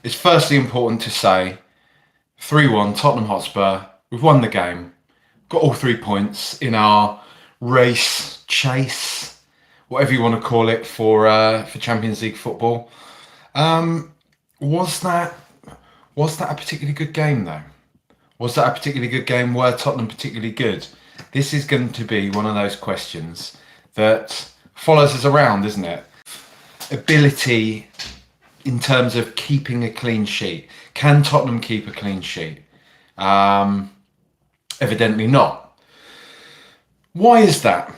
it's firstly important to say 3-1 Tottenham Hotspur. We've won the game, got all 3 points in our race, chase, whatever you want to call it for Champions League football. Was that a particularly good game though? Was that a particularly good game? Were Tottenham particularly good? This is going to be one of those questions that follows us around, isn't it? Ability in terms of keeping a clean sheet. Can Tottenham keep a clean sheet? Evidently not. Why is that?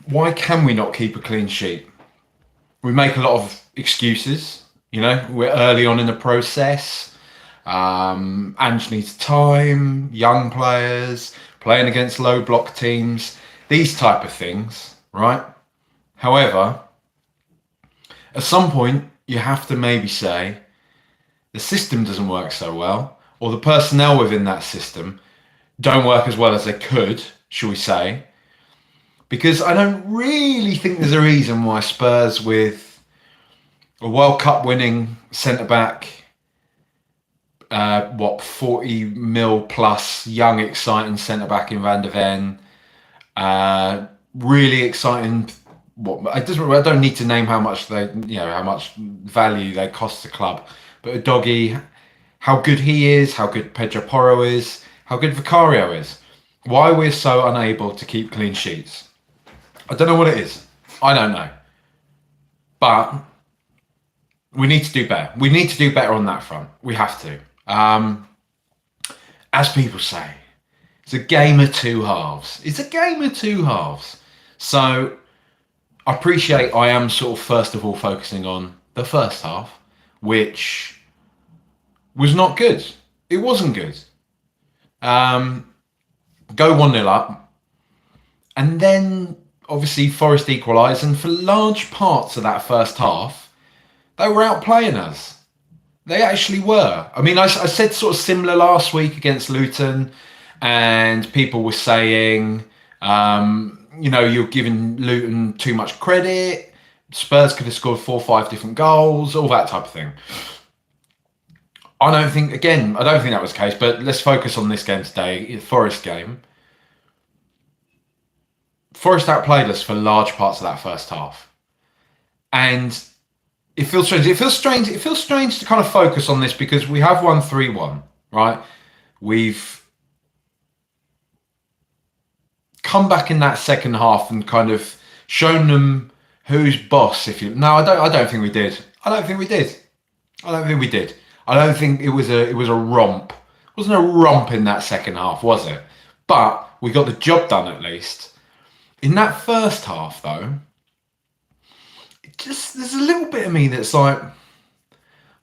Why can we not keep a clean sheet? We make a lot of excuses. We're early on in the process. Ange needs time, young players, playing against low block teams, these type of things, right? However, at some point, you have to maybe say the system doesn't work so well, or the personnel within that system don't work as well as they could, shall we say, because I don't really think there's a reason why Spurs with a World Cup winning centre-back, 40 mil plus young exciting centre-back in Van der Ven, really exciting. I don't need to name how much how much value they cost the club, but a doggy, how good he is, how good Pedro Porro is, how good Vicario is. Why we're so unable to keep clean sheets, I don't know what it is. I don't know, but we need to do better. We need to do better on that front. We have to. As people say, it's a game of two halves. It's a game of two halves. So I appreciate I am sort of first of all focusing on the first half, which was not good. It wasn't good. Go 1-0 up. And then obviously Forest equalised. And for large parts of that first half, they were outplaying us. They actually were. I mean, I said sort of similar last week against Luton, and people were saying, you're giving Luton too much credit. Spurs could have scored 4 or 5 different goals, all that type of thing. I don't think that was the case, but let's focus on this game today, the Forest game. Forest outplayed us for large parts of that first half. And it feels strange. It feels strange to kind of focus on this because we have won 3-1, right? We've come back in that second half and kind of shown them who's boss. I don't think we did. I don't think we did. I don't think it was a romp. It wasn't a romp in that second half, was it? But we got the job done at least. In that first half, though, there's a little bit of me that's like,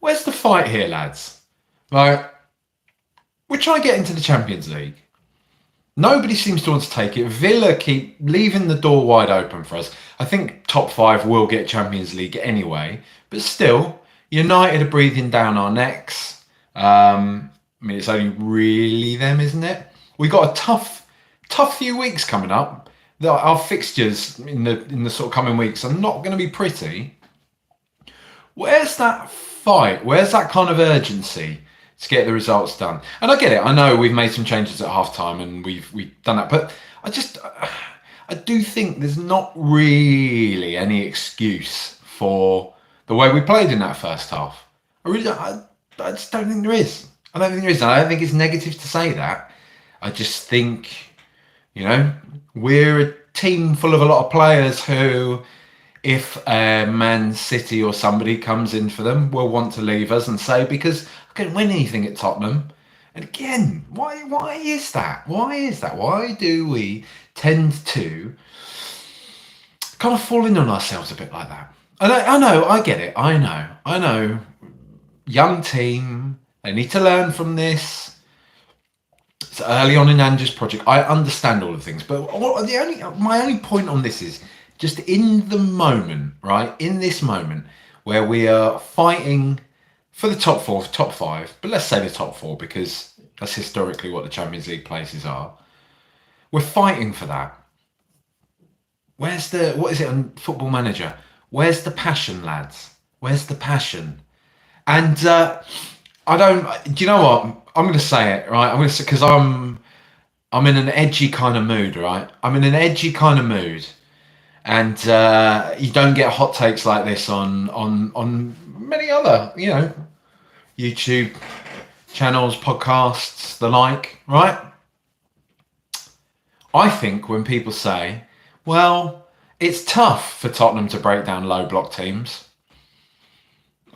where's the fight here, lads? Like, we're trying to get into the Champions League. Nobody seems to want to take it. Villa keep leaving the door wide open for us. I think top 5 will get Champions League anyway, but still, United are breathing down our necks. It's only really them, isn't it? We got a tough few weeks coming up. Our fixtures in the sort of coming weeks are not going to be pretty. Where's that fight? Where's that kind of urgency to get the results done? And I get it. I know we've made some changes at half-time and we've done that. But I do think there's not really any excuse for the way we played in that first half. I just don't think there is. I don't think there is. And I don't think it's negative to say that. I just think, we're a team full of a lot of players who, if Man City or somebody comes in for them, will want to leave us and say, because I couldn't win anything at Tottenham. And again, why is that? Why is that? Why do we tend to kind of fall in on ourselves a bit like that? I know, I get it. I know. Young team, they need to learn from this. It's early on in Ange's project. I understand all of things, but my only point on this is just in the moment, right? In this moment where we are fighting for the top 4, top 5, but let's say the top 4 because that's historically what the Champions League places are. We're fighting for that. What is it on Football Manager? Where's the passion, lads? Where's the passion? And I don't. Do you know what? I'm going to say it, right? I'm going to say, because I'm in an edgy kind of mood, right? I'm in an edgy kind of mood, and you don't get hot takes like this on many other, YouTube channels, podcasts, the like, right? I think when people say, well, it's tough for Tottenham to break down low block teams,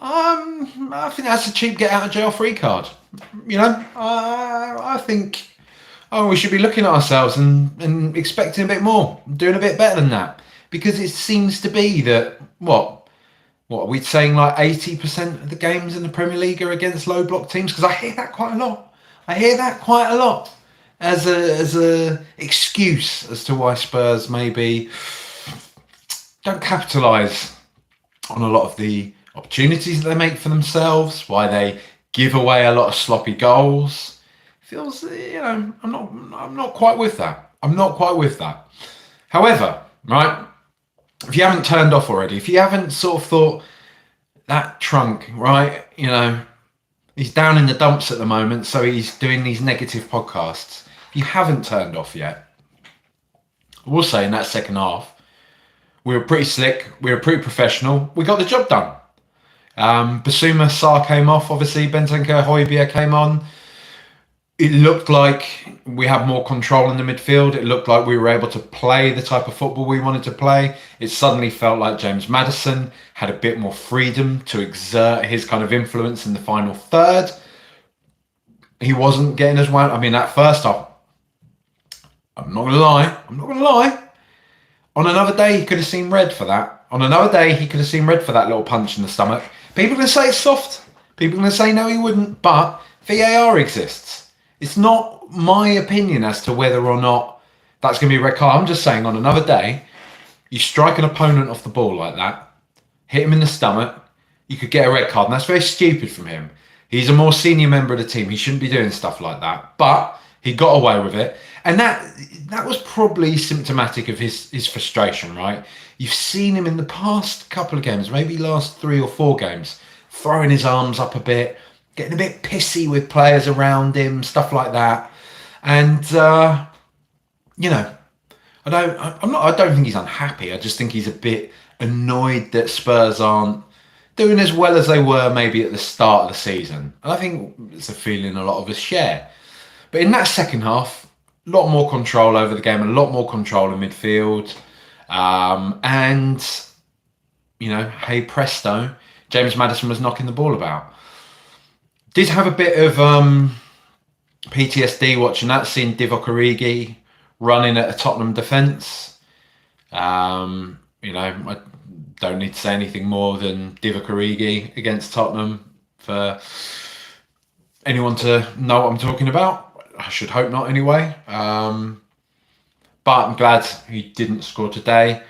I think that's a cheap get out of jail free card. I think we should be looking at ourselves and expecting a bit more, doing a bit better than that. Because it seems to be that, what are we saying, like 80% of the games in the Premier League are against low block teams? Because I hear that quite a lot. As a excuse as to why Spurs maybe don't capitalise on a lot of the opportunities that they make for themselves, why they give away a lot of sloppy goals. Feels, I'm not quite with that. However, right, if you haven't turned off already, if you haven't sort of thought that trunk, right, he's down in the dumps at the moment, so he's doing these negative podcasts. If you haven't turned off yet, I will say in that second half, we were pretty slick, we were pretty professional, we got the job done. Basuma Sarr came off, obviously, Bentancur Højbjerg came on. It looked like we had more control in the midfield. It looked like we were able to play the type of football we wanted to play. It suddenly felt like James Maddison had a bit more freedom to exert his kind of influence in the final third. He wasn't getting as well. I mean, that first half, I'm not going to lie. On another day, he could have seen red for that. On another day, he could have seen red for that little punch in the stomach. People are going to say it's soft. People are going to say no, he wouldn't. But VAR exists. It's not my opinion as to whether or not that's going to be a red card. I'm just saying on another day, you strike an opponent off the ball like that, hit him in the stomach, you could get a red card. And that's very stupid from him. He's a more senior member of the team. He shouldn't be doing stuff like that. But he got away with it. And that was probably symptomatic of his frustration, right? You've seen him in the past couple of games, maybe last 3 or 4 games, throwing his arms up a bit, getting a bit pissy with players around him, stuff like that. And I don't think he's unhappy. I just think he's a bit annoyed that Spurs aren't doing as well as they were maybe at the start of the season. And I think it's a feeling a lot of us share. But in that second half, a lot more control over the game, a lot more control in midfield. Hey presto, James Maddison was knocking the ball about. Did have a bit of PTSD watching that, seeing Divock Origi running at a Tottenham defence. I don't need to say anything more than Divock Origi against Tottenham for anyone to know what I'm talking about. I should hope not anyway. But I'm glad he didn't score today.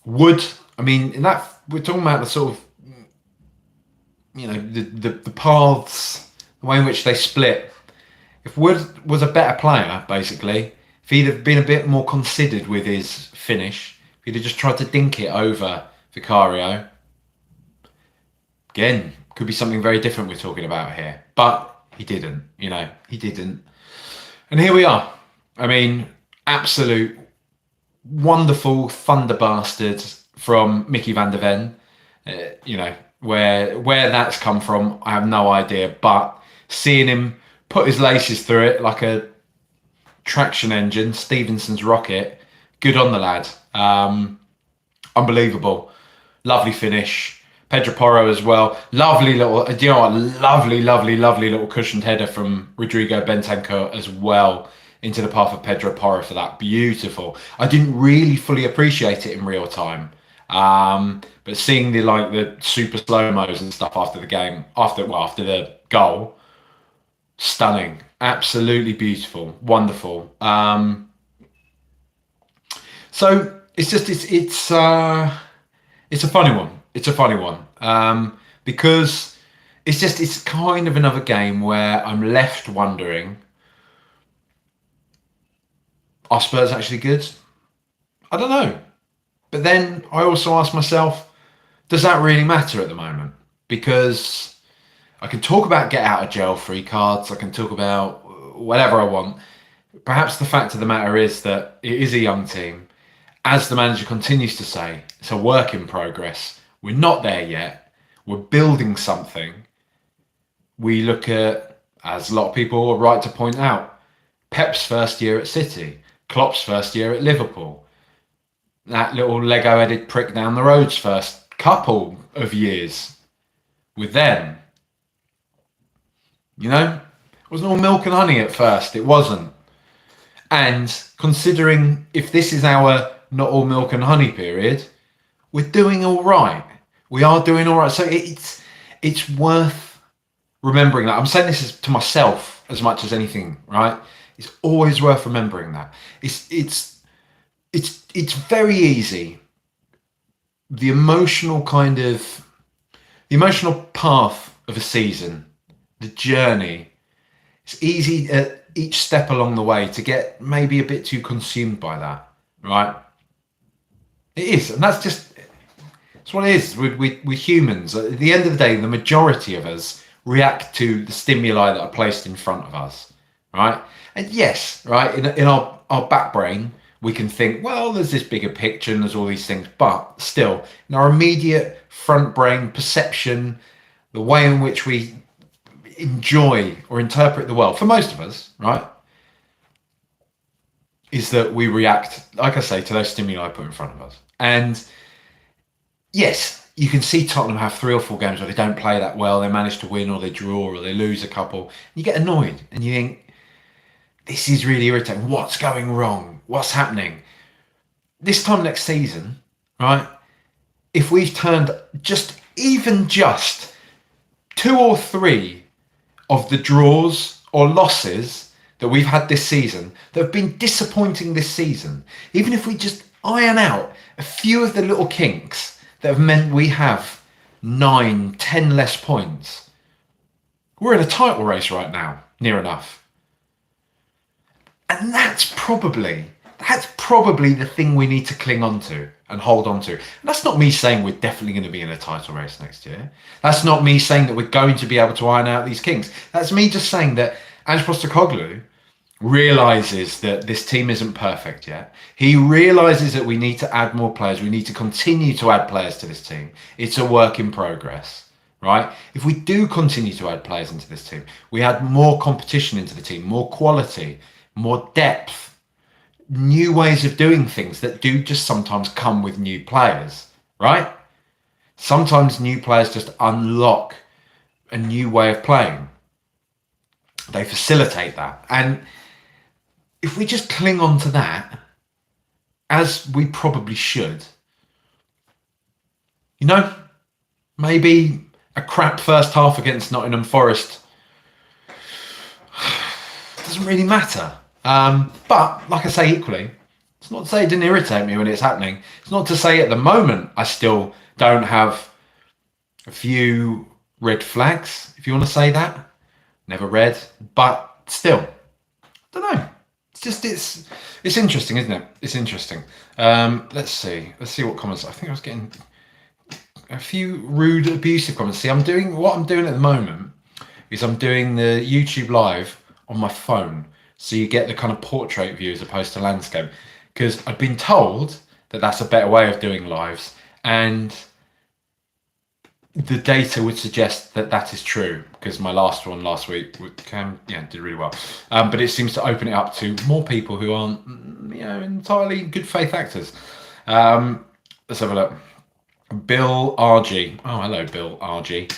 We're talking about the sort of, the paths, the way in which they split. If Wood was a better player, basically, if he'd have been a bit more considered with his finish, if he'd have just tried to dink it over Vicario, again, could be something very different we're talking about here. But he didn't, he didn't. And here we are. Absolute wonderful thunder bastard from Mickey van der Ven. Where that's come from, I have no idea. But seeing him put his laces through it like a traction engine, Stevenson's rocket, good on the lad. Unbelievable. Lovely finish. Pedro Porro as well. Lovely little, lovely little cushioned header from Rodrigo Bentancur as well into the path of Pedro Porro for that. Beautiful. I didn't really fully appreciate it in real time. But seeing the super slow-mos and stuff after the game, after the goal, stunning. Absolutely beautiful. Wonderful. So it's a funny one. It's a funny one because it's kind of another game where I'm left wondering, are Spurs actually good? I don't know. But then I also ask myself, does that really matter at the moment? Because I can talk about get out of jail free cards. I can talk about whatever I want. Perhaps the fact of the matter is that it is a young team. As the manager continues to say, it's a work in progress. We're not there yet. We're building something. We look at, as a lot of people are right to point out, Pep's first year at City, Klopp's first year at Liverpool, that little Lego-headed prick down the road's first couple of years with them. You know, it wasn't all milk and honey at first. It wasn't. And considering if this is our not all milk and honey period, we're doing all right. We are doing all right. So it's worth remembering that. I'm saying this to myself as much as anything, right? It's always worth remembering that. It's very easy. The emotional path of a season, the journey, it's easy at each step along the way to get maybe a bit too consumed by that, right? It is, and that's what it is. We're humans. At the end of the day, the majority of us react to the stimuli that are placed in front of us, right? And yes, right, in our back brain, we can think, well, there's this bigger picture and there's all these things, but still, in our immediate front brain perception, the way in which we enjoy or interpret the world, for most of us, right, is that we react, like I say, to those stimuli put in front of us. And yes, you can see Tottenham have 3 or 4 games where they don't play that well, they manage to win or they draw or they lose a couple. You get annoyed and you think, this is really irritating. What's going wrong? What's happening? This time next season, right, if we've turned just 2 or 3 of the draws or losses that we've had this season that have been disappointing this season, even if we just iron out a few of the little kinks that have meant we have 9, 10 less points, we're in a title race right now, near enough. And that's probably the thing we need to cling on to and hold on to. And that's not me saying we're definitely going to be in a title race next year. That's not me saying that we're going to be able to iron out these kinks. That's me just saying that Ange Postecoglou realises that this team isn't perfect yet. He realises that we need to add more players. We need to continue to add players to this team. It's a work in progress, right? If we do continue to add players into this team, we add more competition into the team, more quality, more depth, new ways of doing things that do just sometimes come with new players, right? Sometimes new players just unlock a new way of playing. They facilitate that. And if we just cling on to that, as we probably should, you know, maybe a crap first half against Nottingham Forest doesn't really matter. But like I say, equally, it's not to say it didn't irritate me when it's happening. It's not to say at the moment I still don't have a few red flags, if you want to say that. Never read, but still, I don't know. It's interesting, isn't it? It's interesting. Let's see what comments. I think I was getting a few rude, abusive comments. See, what I'm doing at the moment is I'm doing the YouTube live on my phone. So you get the kind of portrait view as opposed to landscape. Because I've been told that that's a better way of doing lives. And the data would suggest that that is true. Because my last one last week did really well. But it seems to open it up to more people who aren't, entirely good faith actors. Let's have a look. Bill RG. Oh, hello, Bill RG.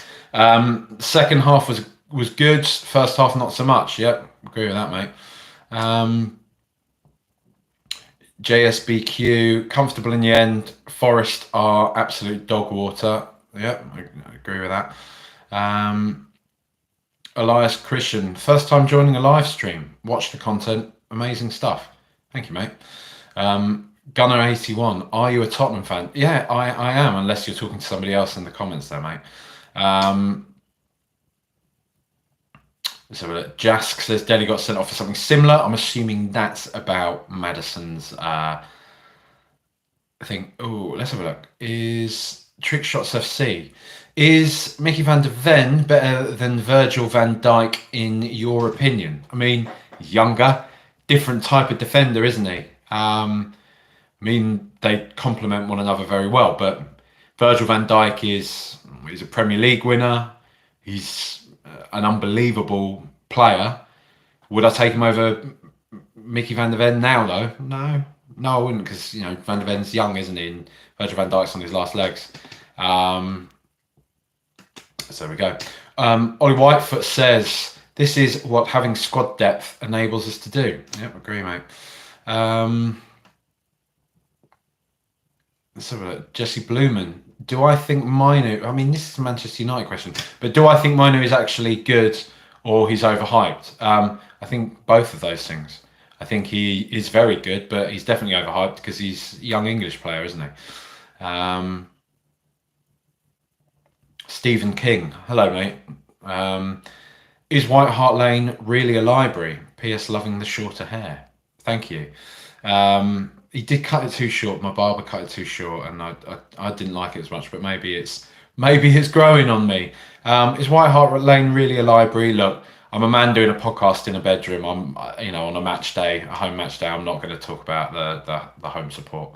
Second half was good. First half, not so much. Yep, agree with that, mate. JSBQ, comfortable in the end. Forest are absolute dog water. Yep, I agree with that. Elias Christian, first time joining a live stream. Watch the content. Amazing stuff. Thank you, mate. Gunner81, are you a Tottenham fan? Yeah, I am, unless you're talking to somebody else in the comments there, mate. So Jask says Dele got sent off for something similar. I'm assuming that's about Maddison's thing. Oh, let's have a look. Is Trick Shots FC. Is Mickey van der Ven better than Virgil van Dijk in your opinion? I mean, younger, different type of defender, isn't he? I mean, they complement one another very well, but Virgil van Dijk is a Premier League winner. He's an unbelievable player. Would I take him over Mickey van der Ven now, though? No, I wouldn't, because Van der Ven's young, isn't he? And Virgil van Dijk's on his last legs. So there we go. Ollie Whitefoot says, this is what having squad depth enables us to do. Yep, agree, mate. So Jesse Blumen, do I think Mainu, I mean, this is a Manchester United question, but do I think Mainu is actually good or he's overhyped? I think both of those things. I think he is very good, but he's definitely overhyped because he's a young English player, isn't he? Stephen King, hello mate. Is White Hart Lane really a library? P.S. Loving the shorter hair. Thank you. He did cut it too short. My barber cut it too short, and I didn't like it as much. But maybe it's growing on me. Is White Hart Lane really a library? Look, I'm a man doing a podcast in a bedroom. I'm on a match day, a home match day. I'm not going to talk about the home support.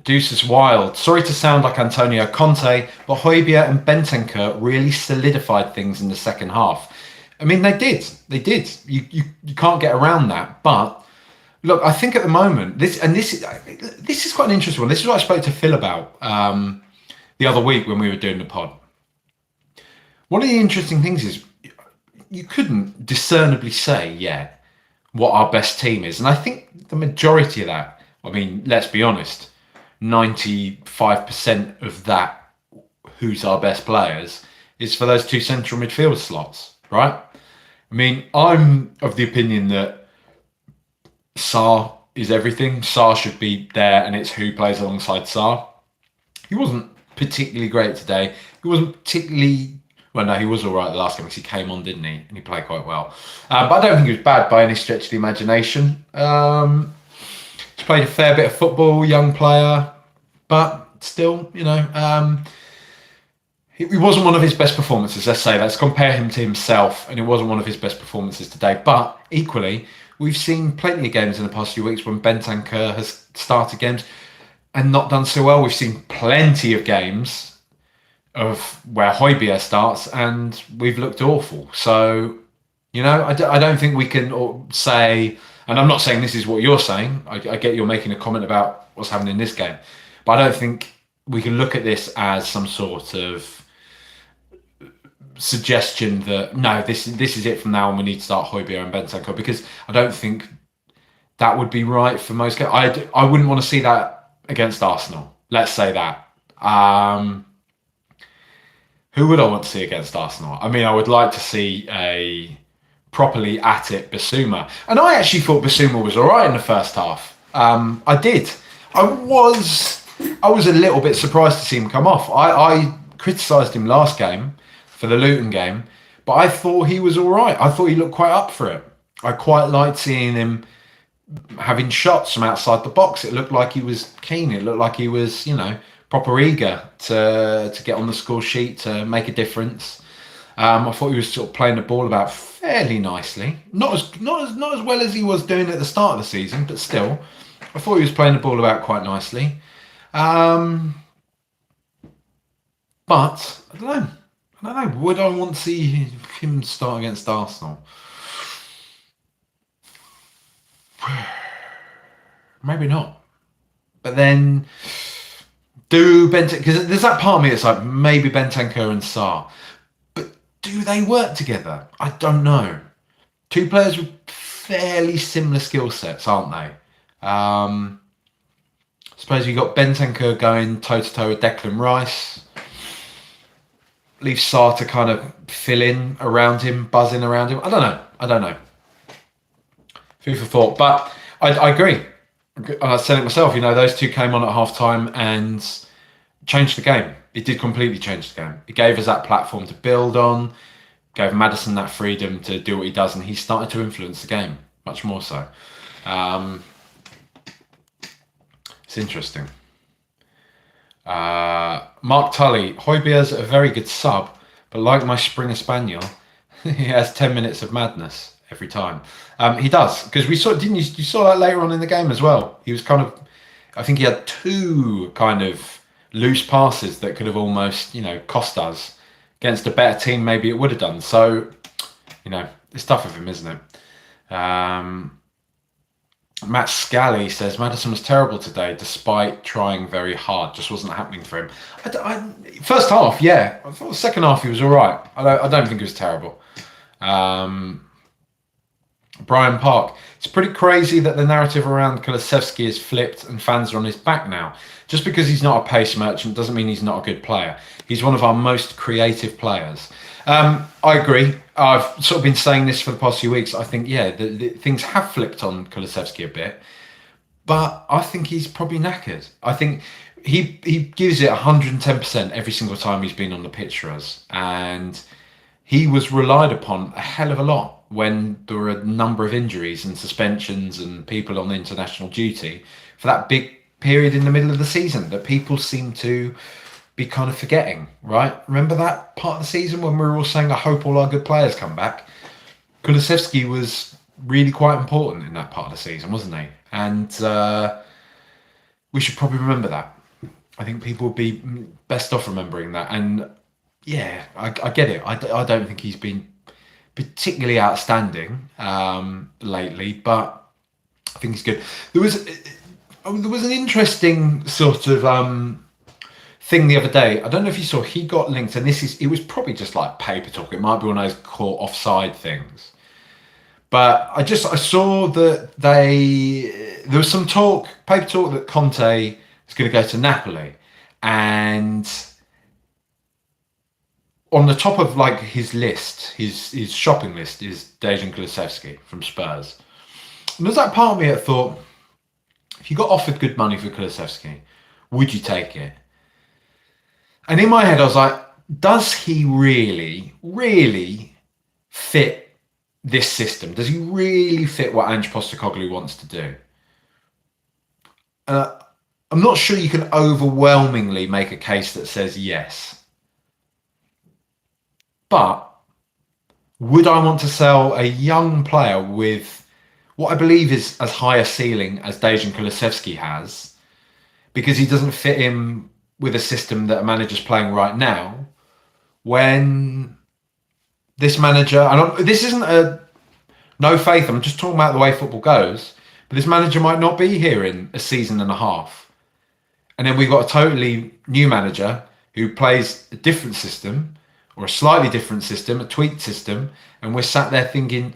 Deuce is wild. Sorry to sound like Antonio Conte, but Højbjerg and Bentancur really solidified things in the second half. I mean, they did. You can't get around that. But look, I think at the moment, this is quite an interesting one. This is what I spoke to Phil about the other week when we were doing the pod. One of the interesting things is you couldn't discernibly say yet what our best team is, and I think the majority of that, I mean, let's be honest, 95% of that, who's our best players, is for those two central midfield slots, right? I mean, I'm of the opinion that Sarr is everything. Sarr should be there, and it's who plays alongside Sarr. He wasn't particularly great today. He wasn't particularly... Well, no, he was all right the last game because he came on, didn't he? And he played quite well. But I don't think he was bad by any stretch of the imagination. He's played a fair bit of football, young player, but still, he wasn't one of his best performances, let's say. Let's compare him to himself, and it wasn't one of his best performances today. But equally, we've seen plenty of games in the past few weeks when Bentancur has started games and not done so well. We've seen plenty of games of where Højbjerg starts and we've looked awful. So, I don't think we can say, and I'm not saying this is what you're saying. I get you're making a comment about what's happening in this game, but I don't think we can look at this as some sort of suggestion that no, this is it from now on. We need to start Højbjerg and Bentancur, because I don't think that would be right for most games. I wouldn't want to see that against Arsenal. Let's say that. Who would I want to see against Arsenal? I mean, I would like to see a properly at it Bissouma. And I actually thought Bissouma was all right in the first half. I did. I was a little bit surprised to see him come off. I criticised him last game for the Luton game, but I thought he was all right. I thought he looked quite up for it. I quite liked seeing him having shots from outside the box. It looked like he was keen. It looked like he was, proper eager to get on the score sheet, to make a difference. I thought he was sort of playing the ball about fairly nicely. Not as well as he was doing at the start of the season, but still, I thought he was playing the ball about quite nicely. But I don't know. Would I want to see him start against Arsenal? Maybe not. But then, because there's that part of me that's like, maybe Bentancur and Sarr, but do they work together? I don't know. Two players with fairly similar skill sets, aren't they? Suppose you got Bentancur going toe-to-toe with Declan Rice. Leave Sarr to kind of fill in around him, buzzing around him. I don't know. Food for thought. But I agree. I said it myself, those two came on at half-time and changed the game. It did completely change the game. It gave us that platform to build on, gave Maddison that freedom to do what he does, and he started to influence the game, much more so. It's interesting. Mark Tully, Højbjerg's a very good sub, but like my Springer Spaniel, he has 10 minutes of madness every time. He does, because we saw, didn't you saw that later on in the game as well. He was kind of, I think he had two kind of loose passes that could have almost, cost us. Against a better team, maybe it would have done. So, it's tough of him, isn't it? Matt Scally says Maddison was terrible today, despite trying very hard. Just wasn't happening for him. First half, yeah. I thought the second half he was all right. I don't think it was terrible. Brian Park. It's pretty crazy that the narrative around Kulusevski is flipped and fans are on his back now. Just because he's not a pace merchant doesn't mean he's not a good player. He's one of our most creative players. I agree. I've sort of been saying this for the past few weeks. I think, the things have flipped on Kulusevski a bit, but I think he's probably knackered. I think he gives it 110% every single time he's been on the pitch for us. And he was relied upon a hell of a lot when there were a number of injuries and suspensions and people on international duty for that big period in the middle of the season that people seem to be kind of forgetting, right? Remember that part of the season when we were all saying, I hope all our good players come back? Kulusevski was really quite important in that part of the season, wasn't he? And we should probably remember that. I think people would be best off remembering that. And yeah, I get it. I don't think he's been particularly outstanding lately, but I think he's good. There was an interesting sort of thing the other day. I don't know if you saw, he got linked, and it was probably just like paper talk. It might be one of those caught offside things. But I saw that there was some paper talk that Conte is going to go to Napoli, and on the top of like his list, his shopping list is Dejan Kulusevski from Spurs. And there's that part of me that thought, if you got offered good money for Kulusevski, would you take it? And in my head, I was like, does he really, really fit this system? Does he really fit what Ange Postecoglou wants to do? I'm not sure you can overwhelmingly make a case that says yes. But would I want to sell a young player with what I believe is as high a ceiling as Dejan Kulusevski has, because he doesn't fit in with a system that a manager's playing right now, when this manager, and this isn't a no faith, I'm just talking about the way football goes, but this manager might not be here in a season and a half. And then we've got a totally new manager who plays a different system, or a slightly different system, a tweaked system, and we're sat there thinking,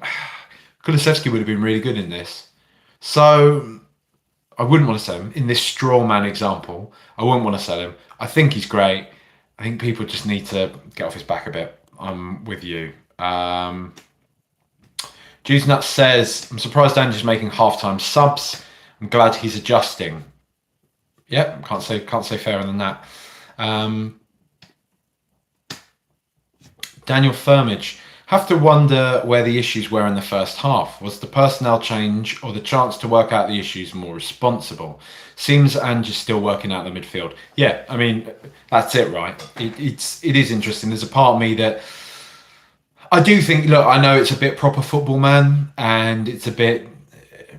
Kulusevski would have been really good in this. So I wouldn't want to sell him. In this straw man example, I wouldn't want to sell him. I think he's great. I think people just need to get off his back a bit. I'm with you. Juice Nut says, I'm surprised Ange is making halftime subs. I'm glad he's adjusting. Yep, can't say fairer than that. Daniel Firmage, have to wonder where the issues were in the first half. Was the personnel change or the chance to work out the issues more responsible? Seems Ange is still working out the midfield. Yeah, I mean, that's it, right? It is interesting. There's a part of me that I do think, look, I know it's a bit proper football, man, and it's a bit,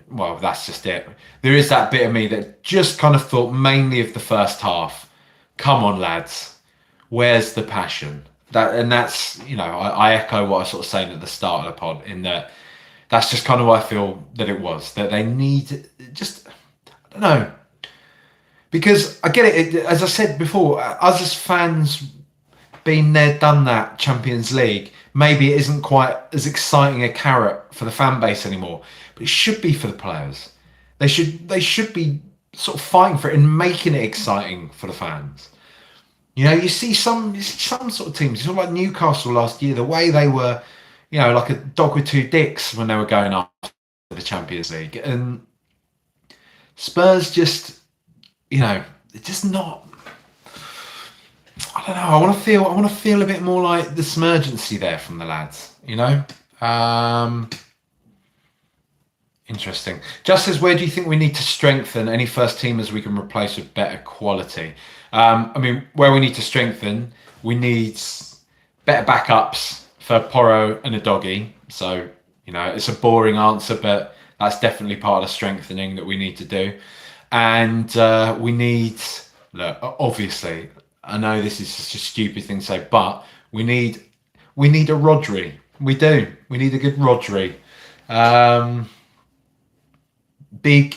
well, that's just it. There is that bit of me that just kind of thought mainly of the first half. Come on, lads. Where's the passion? That's, I echo what I was sort of saying at the start of the pod, in that that's just kind of what I feel that it was. That they need just, I don't know. Because I get it, as I said before, us as fans, been there, done that, Champions League, maybe it isn't quite as exciting a carrot for the fan base anymore, but it should be for the players. They should be sort of fighting for it and making it exciting for the fans. You see some sort of teams, sort of like Newcastle last year, the way they were, like a dog with two dicks when they were going up to the Champions League. And Spurs just, they're just not, I don't know, I want to feel a bit more like the smergency there from the lads, Interesting. Just as where do you think we need to strengthen any first teamers we can replace with better quality? I mean, where we need to strengthen, we need better backups for Porro and a doggy. So, it's a boring answer, but that's definitely part of the strengthening that we need to do. And we need, look, obviously, I know this is just a stupid thing to say, but we need a Rodri. We do. We need a good Rodri. Big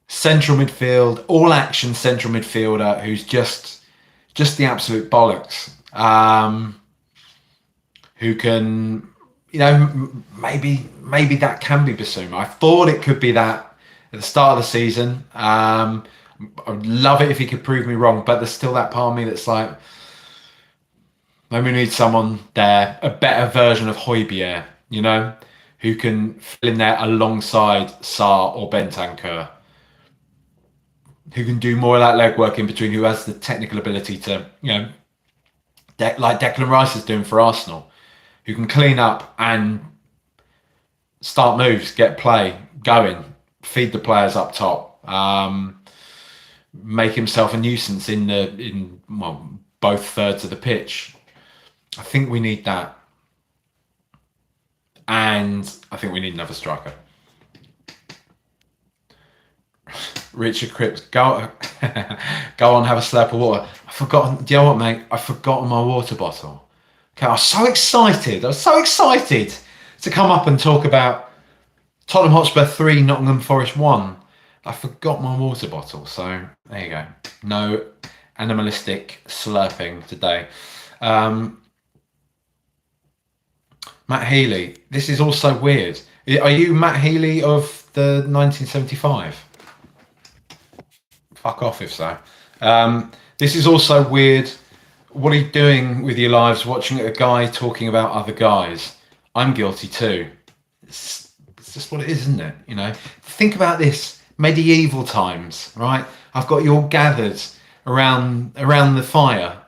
central midfield, all action central midfielder who's just the absolute bollocks. Who can, maybe that can be Basuma. I thought it could be that at the start of the season. I would love it if he could prove me wrong, but there's still that part of me that's like, maybe we need someone there, a better version of Højbjerg, who can fill in there alongside Sarr or Bentancur, who can do more of that legwork in between, who has the technical ability to, like Declan Rice is doing for Arsenal, who can clean up and start moves, get play going, feed the players up top, make himself a nuisance in both thirds of the pitch. I think we need that. And I think we need another striker. Richard Cripps, go on, have a slurp of water. I've forgotten, do you know what, mate? I've forgotten my water bottle. Okay, I was so excited to come up and talk about Tottenham Hotspur 3, Nottingham Forest 1. I forgot my water bottle, so there you go. No animalistic slurping today. Matt Healy, this is also weird. Are you Matt Healy of the 1975? Fuck off if so. This is also weird. What are you doing with your lives watching a guy talking about other guys? I'm guilty too. It's just what it is, isn't it? Think about this. Medieval times, right? I've got you all gathered around the fire,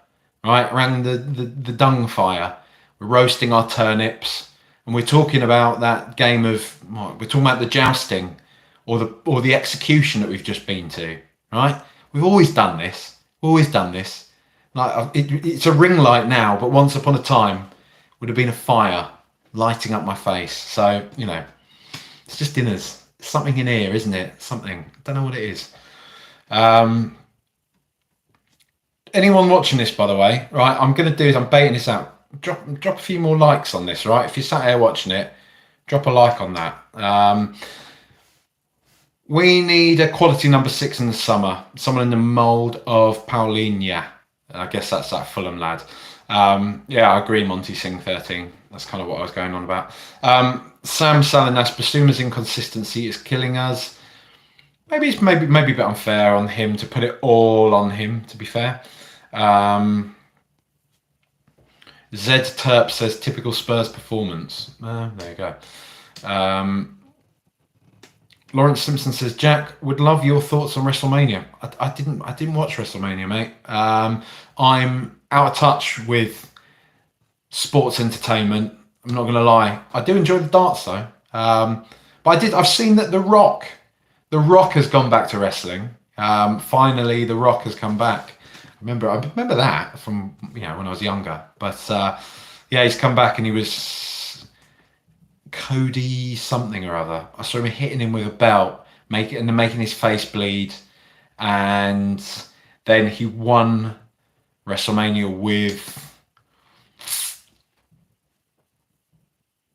right? Around the dung fire. We're roasting our turnips, and we're talking about that game of. We're talking about the jousting, or the execution that we've just been to. Right? We've always done this. Like it's a ring light now, but once upon a time, would have been a fire lighting up my face. So it's just in us. Something in here, isn't it? Something. I don't know what it is. Anyone watching this, by the way, right? I'm going to do is I'm baiting this out. Drop a few more likes on this, right? If you're sat here watching it, drop a like on that. We need a quality number 6 in the summer. Someone in the mould of Paulinho. I guess that's that Fulham lad. Yeah, I agree, Monty Singh 13. That's kind of what I was going on about. Sam Salinas, Basuma's inconsistency is killing us. Maybe it's maybe a bit unfair on him to put it all on him, to be fair. Zed Terp says typical Spurs performance. There you go. Lawrence Simpson says, Jack, would love your thoughts on WrestleMania. I didn't watch WrestleMania, mate. I'm out of touch with sports entertainment. I'm not going to lie. I do enjoy the darts though. But I've seen that The Rock has gone back to wrestling. Finally, The Rock has come back. I remember that from when I was younger. But yeah, he's come back and he was Cody something or other. I saw him hitting him with a belt, making his face bleed, and then he won WrestleMania with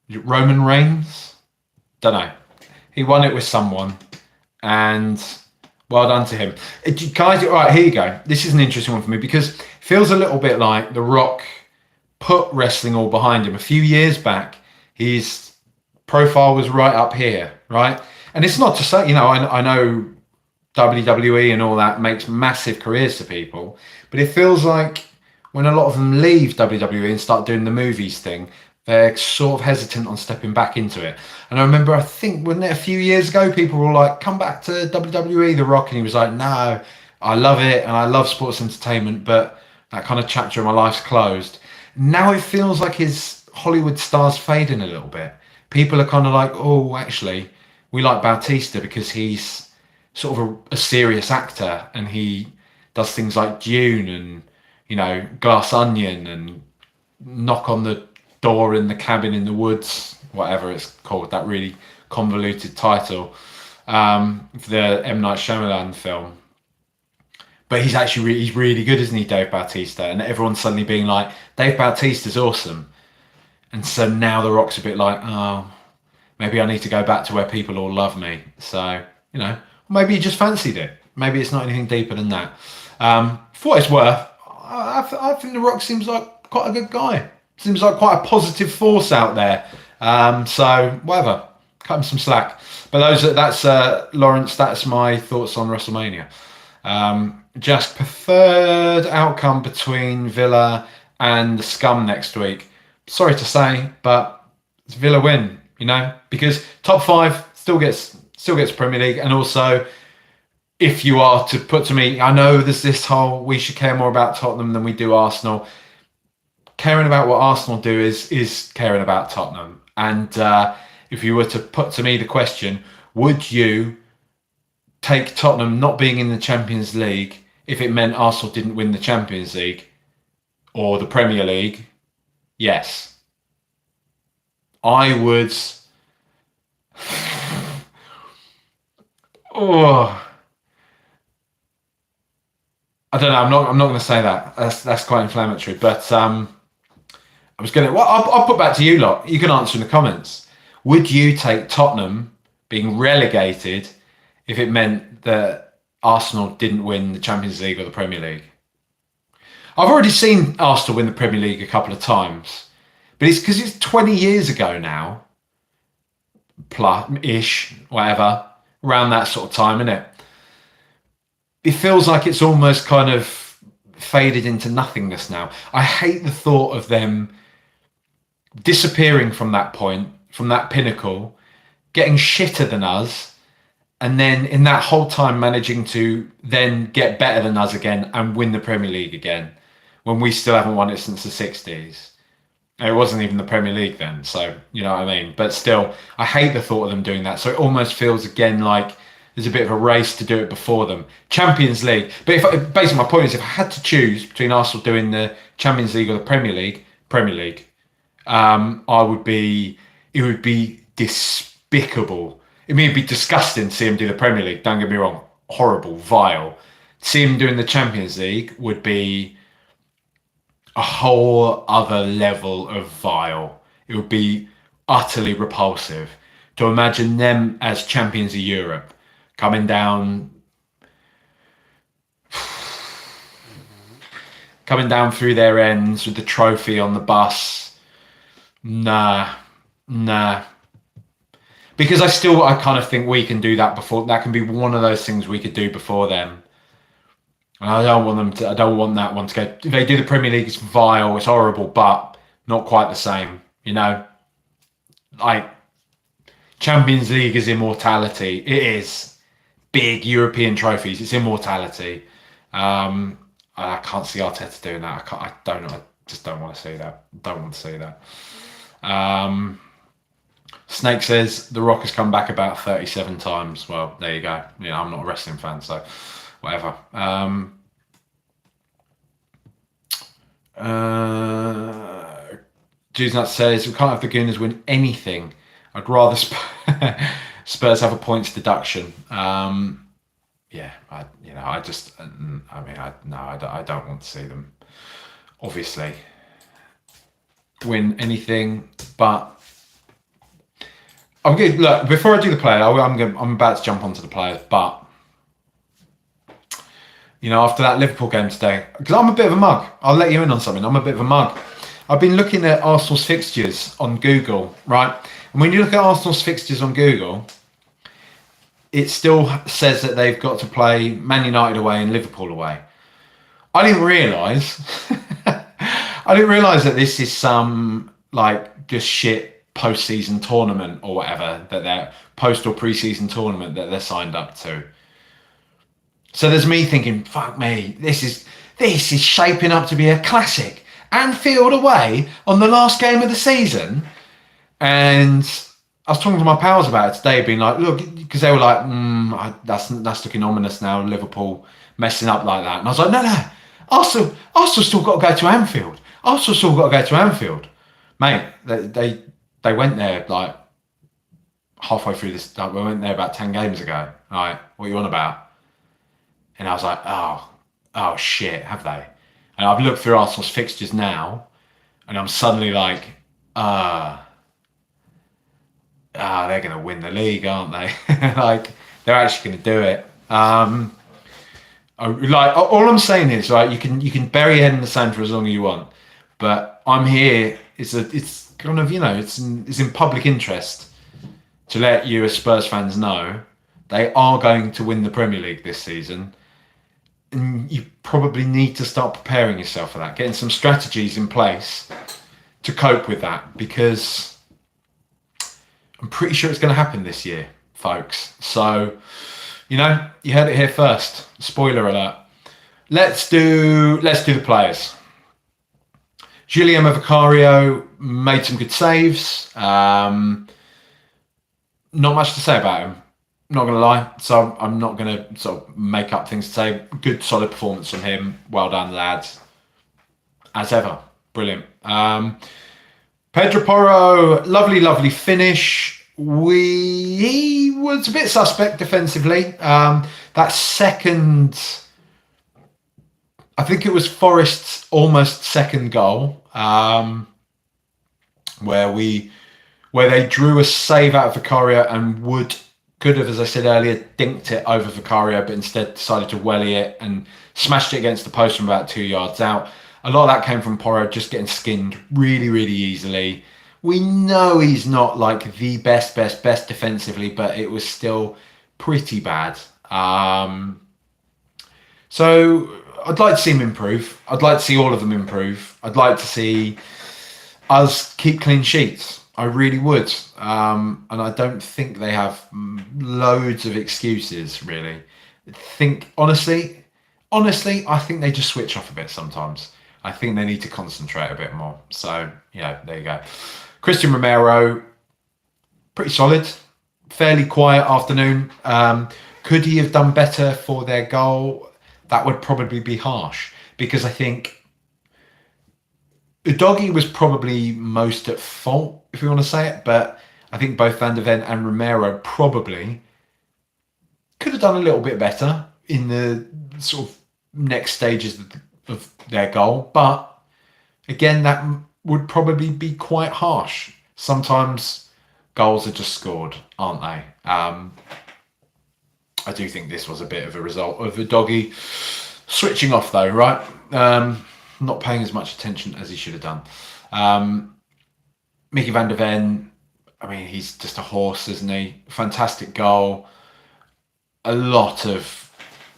Roman Reigns. Don't know. He won it with someone, and well done to him. Guys, all right, here you go. This is an interesting one for me because it feels a little bit like The Rock put wrestling all behind him. A few years back, his profile was right up here, right? And it's not to say, I know WWE and all that makes massive careers to people, but it feels like when a lot of them leave WWE and start doing the movies thing, they're sort of hesitant on stepping back into it. And I remember, I think, wasn't it a few years ago, people were like, come back to WWE, The Rock. And he was like, no, I love it. And I love sports entertainment, but that kind of chapter of my life's closed. Now it feels like his Hollywood star's fading a little bit. People are kind of like, oh, actually, we like Bautista because he's sort of a serious actor, and he does things like Dune and, you know, Glass Onion and Knock on the Door in the Cabin in the Woods, whatever it's called, that really convoluted title, for the M. Night Shyamalan film. But he's actually he's really good, isn't he, Dave Bautista? And everyone's suddenly being like, Dave Bautista's awesome. And so now The Rock's a bit like, oh, maybe I need to go back to where people all love me. So, you know, maybe he just fancied it. Maybe it's not anything deeper than that. For what it's worth, I think The Rock seems like quite a good guy. Seems like quite a positive force out there. So, whatever. Cut him some slack. But that's Lawrence, that's my thoughts on WrestleMania. Just preferred outcome between Villa and the Scum next week. Sorry to say, but it's Villa win, you know, because top 5 still gets Premier League. And also, if you are to put to me, I know there's this whole we should care more about Tottenham than we do Arsenal. Caring about what Arsenal do is caring about Tottenham. And if you were to put to me the question, would you take Tottenham not being in the Champions League if it meant Arsenal didn't win the Champions League or the Premier League? Yes. I would. Oh, I don't know. I'm not going to say that. That's quite inflammatory. But I was going to. Well, I'll put back to you lot. You can answer in the comments. Would you take Tottenham being relegated if it meant that Arsenal didn't win the Champions League or the Premier League? I've already seen Arsenal win the Premier League a couple of times, but it's because it's 20 years ago now, plus-ish, whatever, around that sort of time, isn't it? It feels like it's almost kind of faded into nothingness now. I hate the thought of them disappearing from that point, from that pinnacle, getting shitter than us, and then in that whole time managing to then get better than us again and win the Premier League again, when we still haven't won it since the 60s. It wasn't even the Premier League then, so you know what I mean. But still, I hate the thought of them doing that. So it almost feels again like there's a bit of a race to do it before them. Champions League. But basically my point is, if I had to choose between Arsenal doing the Champions League or the Premier League, it would be despicable. I mean, it'd be disgusting to see him do the Premier League. Don't get me wrong. Horrible, vile. See him doing the Champions League would be a whole other level of vile. It would be utterly repulsive to imagine them as champions of Europe coming down through their ends with the trophy on the bus. Nah. Because I kind of think we can do that before. That can be one of those things we could do before them. And I don't want that one to go. If they do the Premier League, it's vile, it's horrible, but not quite the same, you know? Like, Champions League is immortality. It is. Big European trophies, it's immortality. I can't see Arteta doing that. I just don't want to see that. Don't want to see that. Snake says The Rock has come back about 37 times. Well, there you go. You know, I'm not a wrestling fan, so whatever. Juicenut says we can't have the Gooners win anything. I'd rather Spurs have a points deduction. I don't want to see them obviously win anything, but I'm good. Look, before I do the player, I'm about to jump onto the players, but you know, after that Liverpool game today, because I'm a bit of a mug. I'll let you in on something. I'm a bit of a mug. I've been looking at Arsenal's fixtures on Google, right? And when you look at Arsenal's fixtures on Google, it still says that they've got to play Man United away and Liverpool away. I didn't realise that this is some like just shit post-season tournament or whatever, that they're post or pre-season tournament that they're signed up to. So there's me thinking, fuck me, this is shaping up to be a classic. Anfield away on the last game of the season. And I was talking to my pals about it today, being like, look, because they were like, that's looking ominous now, Liverpool messing up like that. And I was like, no, Arsenal still got to go to Anfield. Arsenal still got to go to Anfield. Mate, they went there like halfway through this. Like, we went there about 10 games ago. Like, what are you on about? And I was like, oh shit, have they? And I've looked through Arsenal's fixtures now, and I'm suddenly like, they're going to win the league, aren't they? Like, they're actually going to do it. Like, all I'm saying is, right, you can bury your head in the sand for as long as you want, but I'm here. It's kind of, it's in public interest to let you as Spurs fans know they are going to win the Premier League this season, and you probably need to start preparing yourself for that, getting some strategies in place to cope with that, because I'm pretty sure it's going to happen this year, folks. So, you heard it here first. Spoiler alert. Let's do the players. Guillermo Vicario made some good saves. Not much to say about him. Not going to lie. So I'm not going to sort of make up things to say. Good, solid performance from him. Well done, lads. As ever. Brilliant. Pedro Porro, lovely finish. He was a bit suspect defensively. That second, I think it was Forest's almost second goal, where they drew a save out of Vicario and could have, as I said earlier, dinked it over Vicario, but instead decided to welly it and smashed it against the post from about 2 yards out. A lot of that came from Porro just getting skinned really, really easily. We know he's not like the best defensively, but it was still pretty bad. So I'd like to see him improve. I'd like to see all of them improve. I'd like to see us keep clean sheets. I really would. And I don't think they have loads of excuses, really. Honestly, I think they just switch off a bit sometimes. I think they need to concentrate a bit more. So, there you go. Christian Romero, pretty solid. Fairly quiet afternoon. Could he have done better for their goal? That would probably be harsh, because I think Udogie was probably most at fault, if you want to say it, but I think both Van der Ven and Romero probably could have done a little bit better in the sort of next stages of their goal. But again, that would probably be quite harsh. Sometimes goals are just scored, aren't they? I do think this was a bit of a result of Udogie switching off, though, right? Not paying as much attention as he should have done. Mickey van der Ven, I mean, he's just a horse, isn't he? Fantastic goal. A lot of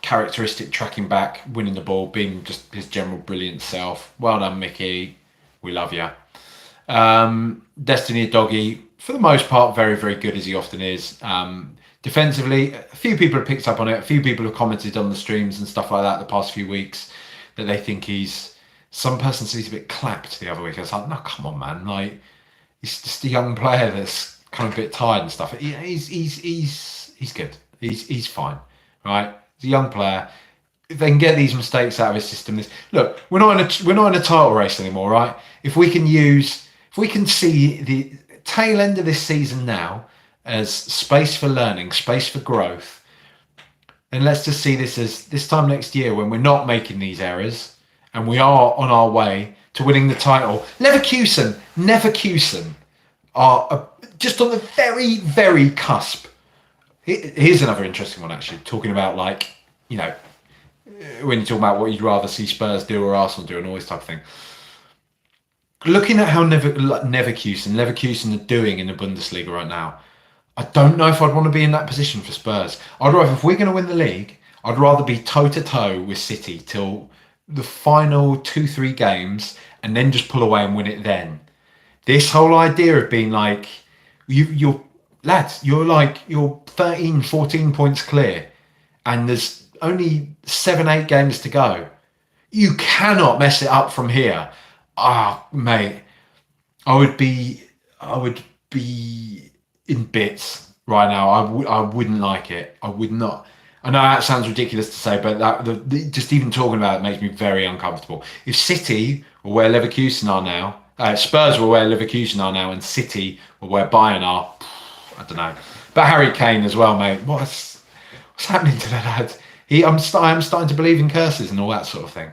characteristic tracking back, winning the ball, being just his general brilliant self. Well done, Mickey. We love you. Destiny Udogie, for the most part, very, very good, as he often is. Defensively, a few people have picked up on it. A few people have commented on the streams and stuff like that the past few weeks that they think some person said he's a bit clapped the other week. I was like, no, come on, man. Like, he's just a young player that's kind of a bit tired and stuff. He's good. He's fine, right? He's a young player. If they can get these mistakes out of his system, look, we're not in a title race anymore, right? If we can see the tail end of this season now as space for learning, space for growth, then let's just see this as this time next year when we're not making these errors and we are on our way to winning the title. Leverkusen are just on the very, very cusp. Here's another interesting one, actually, talking about, like, when you talk about what you'd rather see Spurs do or Arsenal do and all this type of thing. Looking at how Leverkusen are doing in the Bundesliga right now, I don't know if I'd want to be in that position for Spurs. I'd rather, if we're going to win the league, I'd rather be toe-to-toe with City till the final 2-3 games and then just pull away and win it then. This whole idea of being like, you're 13, 14 points clear and there's only 7-8 games to go. You cannot mess it up from here. Mate, I would be in bits right now. I wouldn't like it. I would not. I know that sounds ridiculous to say, but just even talking about it makes me very uncomfortable. If City were where Leverkusen are now, Spurs were where Leverkusen are now, and City were where Bayern are, I don't know. But Harry Kane as well, mate. What's happening to that lad? I'm starting to believe in curses and all that sort of thing.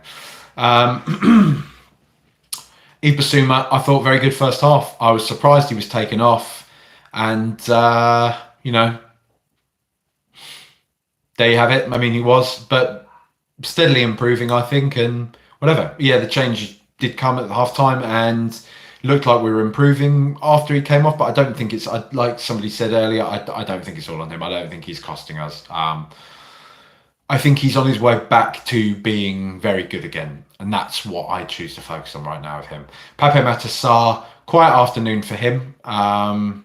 Yves Bissouma, I thought very good first half. I was surprised he was taken off, and there you have it. I mean, he was, but steadily improving, I think, and whatever. Yeah, the change did come at half time, and looked like we were improving after he came off. But I don't think it's like somebody said earlier. I don't think it's all on him. I don't think he's costing us. I think he's on his way back to being very good again. And that's what I choose to focus on right now with him. Pape Matar Sarr, quiet afternoon for him. And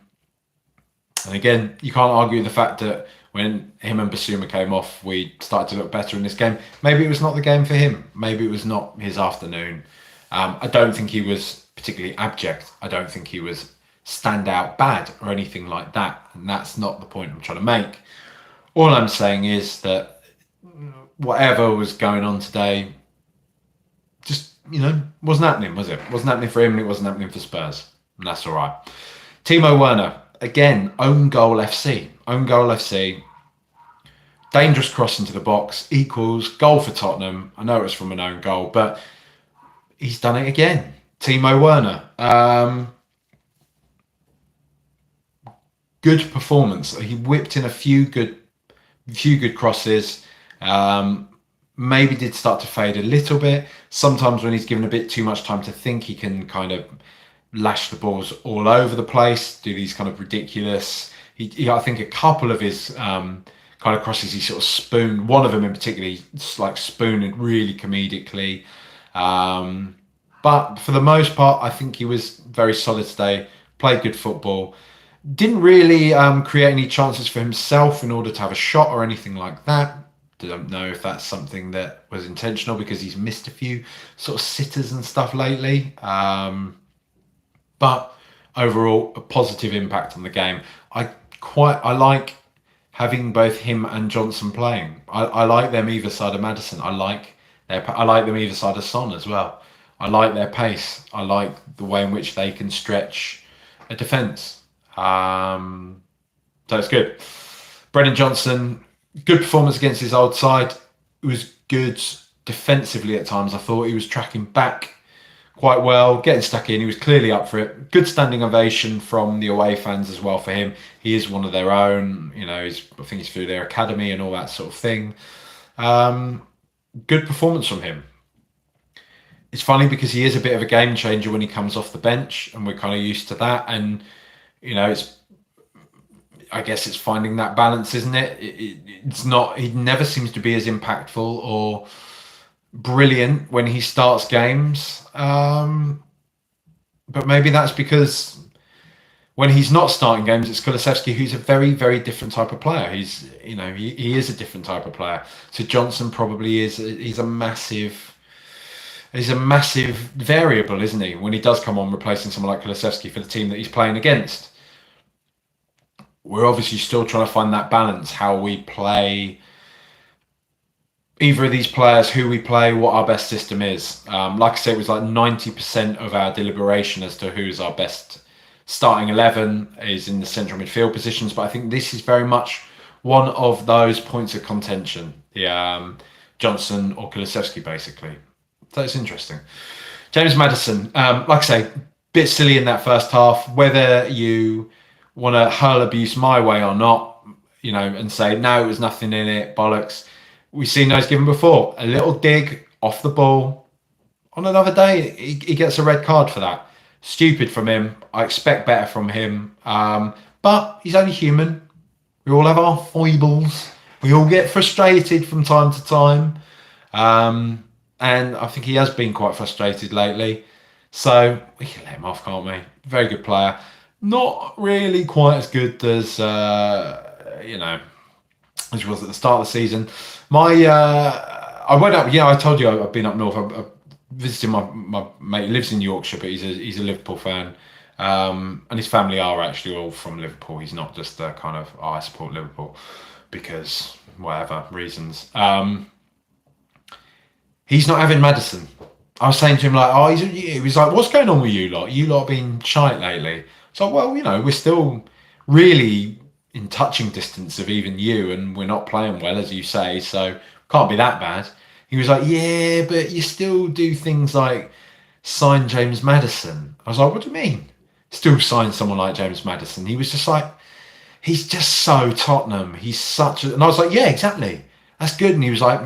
again, you can't argue the fact that when him and Bissouma came off, we started to look better in this game. Maybe it was not the game for him. Maybe it was not his afternoon. I don't think he was particularly abject. I don't think he was standout bad or anything like that. And that's not the point I'm trying to make. All I'm saying is that whatever was going on today, just, wasn't happening, was it? Wasn't happening for him, and it wasn't happening for Spurs. And that's all right. Timo Werner, again, own goal FC. Own goal FC. Dangerous cross into the box equals goal for Tottenham. I know it was from an own goal, but he's done it again. Timo Werner. Good performance. He whipped in a few good crosses. Maybe did start to fade a little bit. Sometimes when he's given a bit too much time to think, he can kind of lash the balls all over the place, do these kind of ridiculous. I think a couple of his kind of crosses, he sort of spooned. One of them in particular, like spooned it really comedically. But for the most part, I think he was very solid today. Played good football. Didn't really create any chances for himself in order to have a shot or anything like that. Don't know if that's something that was intentional because he's missed a few sort of sitters and stuff lately. But overall, a positive impact on the game. I like having both him and Johnson playing. I like them either side of Maddison. I like them either side of Son as well. I like their pace. I like the way in which they can stretch a defence. So it's good. Brennan Johnson, good performance against his old side. It was good defensively at times. I thought he was tracking back quite well, getting stuck in. He was clearly up for it. Good standing ovation from the away fans as well for him. He is one of their own. I think he's through their academy and all that sort of thing. Good performance from him. It's funny because he is a bit of a game changer when he comes off the bench, and we're kind of used to that. And I guess it's finding that balance, isn't it? It's not. He never seems to be as impactful or brilliant when he starts games. But maybe that's because when he's not starting games, it's Kulusevski, who's a very, very different type of player. He is a different type of player. So Johnson probably is. He's a massive variable, isn't he? When he does come on, replacing someone like Kulusevski for the team that he's playing against. We're obviously still trying to find that balance, how we play either of these players, who we play, what our best system is. Like I said, it was like 90% of our deliberation as to who's our best starting 11 is in the central midfield positions. But I think this is very much one of those points of contention. Johnson or Kulusevski, basically. So it's interesting. James Maddison, like I say, bit silly in that first half. Whether you want to hurl abuse my way or not, and say, no, it was nothing in it, bollocks. We've seen those given before. A little dig off the ball. On another day, he gets a red card for that. Stupid from him. I expect better from him. But he's only human. We all have our foibles. We all get frustrated from time to time. And I think he has been quite frustrated lately. So we can let him off, can't we? Very good player. Not really quite as good as, as he was at the start of the season. I went up, I told you I've been up north. I visited my mate who lives in Yorkshire, but he's a Liverpool fan. And his family are actually all from Liverpool. He's not just a kind of, I support Liverpool because whatever reasons. He's not having Maddison. I was saying to him, like, he was like, what's going on with you lot? You lot been shite lately. So, well, we're still really in touching distance of even you, and we're not playing well, as you say, so can't be that bad. He was like, yeah, but you still do things like sign James Maddison. I was like, what do you mean? Still sign someone like James Maddison? He was just like, he's just so Tottenham. He's such a... And I was like, yeah, exactly. That's good. And he was like,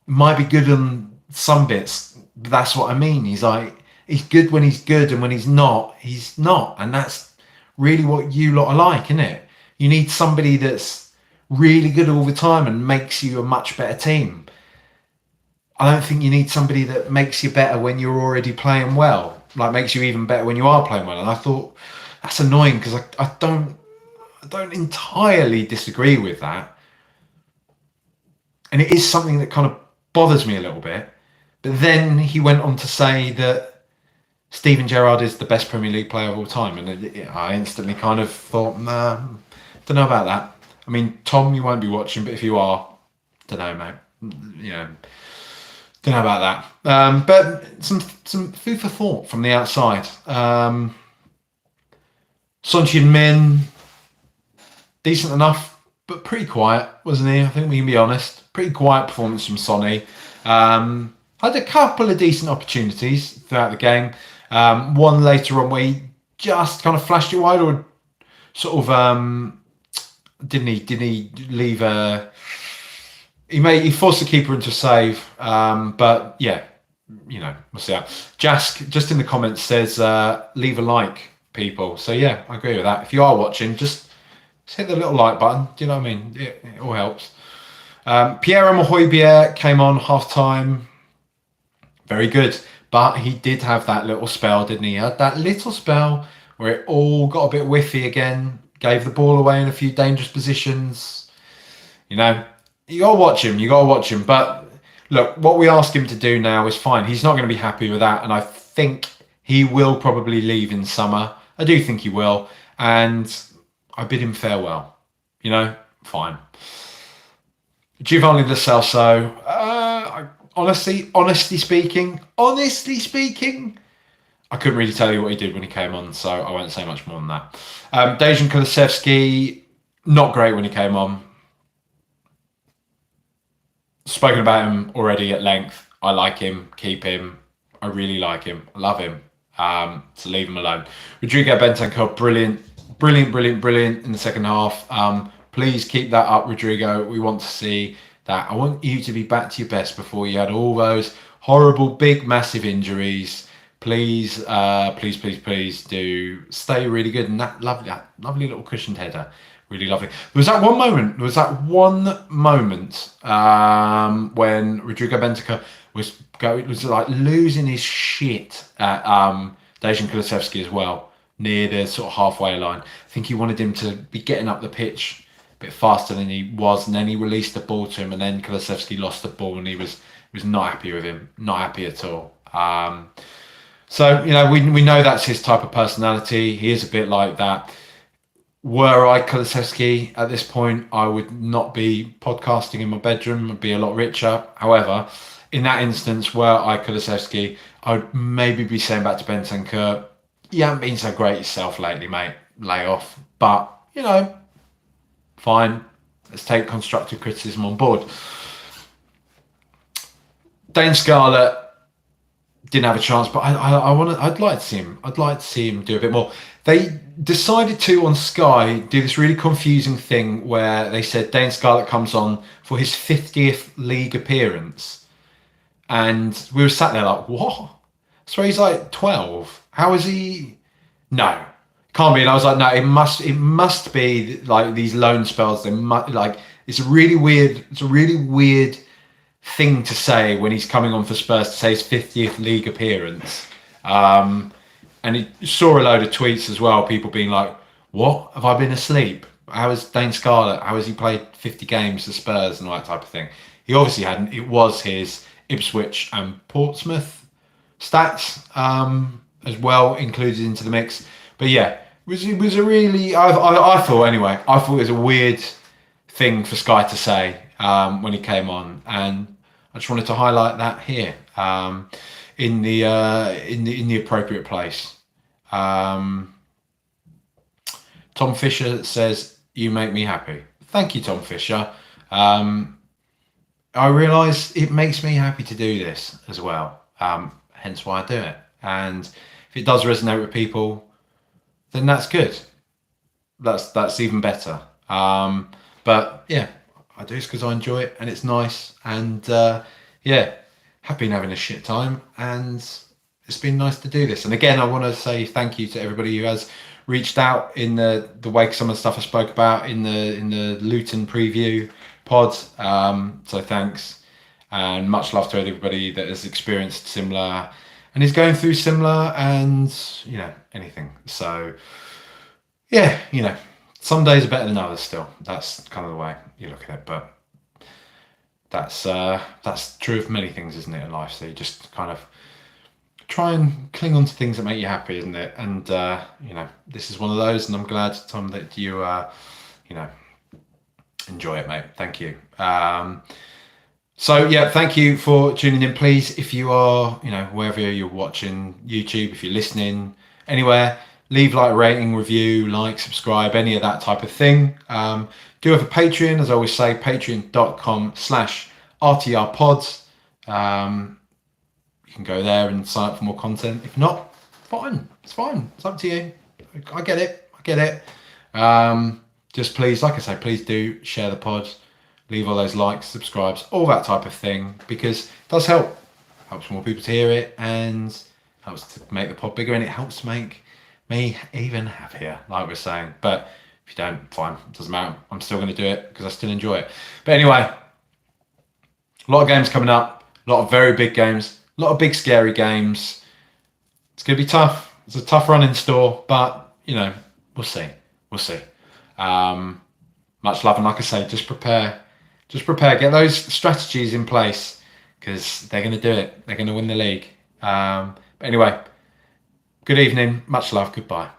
might be good on some bits. But that's what I mean. He's like, he's good when he's good, and when he's not, he's not. And that's really what you lot are like, isn't it? You need somebody that's really good all the time and makes you a much better team. I don't think you need somebody that makes you better when you're already playing well, like makes you even better when you are playing well. And I thought that's annoying because I don't entirely disagree with that. And it is something that kind of bothers me a little bit. But then he went on to say that Steven Gerrard is the best Premier League player of all time. And I instantly kind of thought, nah, don't know about that. I mean, Tom, you won't be watching, but if you are, don't know, mate. Don't know about that. But some food for thought from the outside. Son Heung-min, decent enough, but pretty quiet, wasn't he? I think we can be honest. Pretty quiet performance from Sonny. Had a couple of decent opportunities throughout the game. One later on where he just kind of flashed it wide, or sort of didn't he leave a... He forced the keeper into a save, but yeah, we'll see how. Jask just in the comments says leave a like, people. So yeah, I agree with that. If you are watching, just hit the little like button. Do you know what I mean? It all helps. Pierre-Emile Højbjerg came on half time. Very good, but he did have that little spell, didn't he? He had that little spell where it all got a bit whiffy again. Gave the ball away in a few dangerous positions. You gotta watch him. But look, what we ask him to do now is fine. He's not going to be happy with that, and I think he will probably leave in summer. I do think he will, and I bid him farewell. Fine. Giovanni Lo Celso, honestly speaking, I couldn't really tell you what he did when he came on, so I won't say much more than that. Dejan Kulusevski, not great when he came on. Spoken about him already at length. I like him, keep him. I really like him, I love him. So leave him alone. Rodrigo Bentancur, brilliant in the second half. Please keep that up, Rodrigo. We want to see that. I want you to be back to your best before you had all those horrible, big, massive injuries. Please do stay really good. And that lovely little cushioned header. Really lovely. There was that one moment when Rodrigo Bentancur was like losing his shit at Dejan Kulusevski as well, near the sort of halfway line. I think he wanted him to be getting up the pitch a bit faster than he was, and then he released the ball to him, and then Kulusevski lost the ball, and he was not happy with him, not happy at all. So we know that's his type of personality. He is a bit like that. Were I Kulusevski at this point, I would not be podcasting in my bedroom. I'd be a lot richer. However, in that instance, were I Kulusevski, I would maybe be saying back to Bentancur, you haven't been so great yourself lately, mate. Lay off. But, fine. Let's take constructive criticism on board. Dane Scarlett didn't have a chance, but I'd like to see him. I'd like to see him do a bit more. They decided to, on Sky, do this really confusing thing where they said Dane Scarlett comes on for his 50th league appearance. And we were sat there like, what? So he's like 12. How is he? No, can't be. And I was like, no, it must be like these loan spells. It's a really weird thing to say when he's coming on for Spurs to say his 50th league appearance. And he saw a load of tweets as well, people being like, what? Have I been asleep? How is Dane Scarlett? How has he played 50 games for Spurs and all that type of thing? He obviously hadn't. It was his Ipswich and Portsmouth stats as well included into the mix. But yeah, it was a really, I thought anyway, I thought it was a weird thing for Sky to say when he came on, and I just wanted to highlight that here in the appropriate place. Tom Fisher says, "You make me happy." Thank you, Tom Fisher. I realise it makes me happy to do this as well. Hence why I do it. And if it does resonate with people, then that's good. That's even better. But yeah, I do this because I enjoy it and it's nice. And yeah, have been having a shit time, and it's been nice to do this. And again, I want to say thank you to everybody who has reached out in the wake of some of the stuff I spoke about in the Luton preview pod. So thanks, and much love to everybody that has experienced similar and is going through similar, and anything. So yeah, some days are better than others still. That's kind of the way you look at it, but that's true of many things, isn't it, in life? So you just kind of try and cling on to things that make you happy, isn't it? And this is one of those, and I'm glad, Tom, that you enjoy it, mate. Thank you. So yeah, thank you for tuning in. Please, if you are, wherever you're watching, YouTube, if you're listening anywhere, leave rating, review, subscribe, any of that type of thing. Do have a Patreon, as I always say, patreon.com/RTRpods. You can go there and sign up for more content. If not, fine. It's fine. It's up to you. I get it. Just please, like I say, please do share the pod. Leave all those likes, subscribes, all that type of thing, because it does help. Helps more people to hear it, and helps to make the pod bigger, and it helps make me even happier, like we're saying. But if you don't, fine. It doesn't matter. I'm still going to do it because I still enjoy it. But anyway, a lot of games coming up. A lot of very big games. A lot of big, scary games. It's going to be tough. It's a tough run in store, but, we'll see. We'll see. Much love, and like I say, just prepare. Get those strategies in place, because they're going to do it. They're going to win the league. But anyway, good evening. Much love. Goodbye.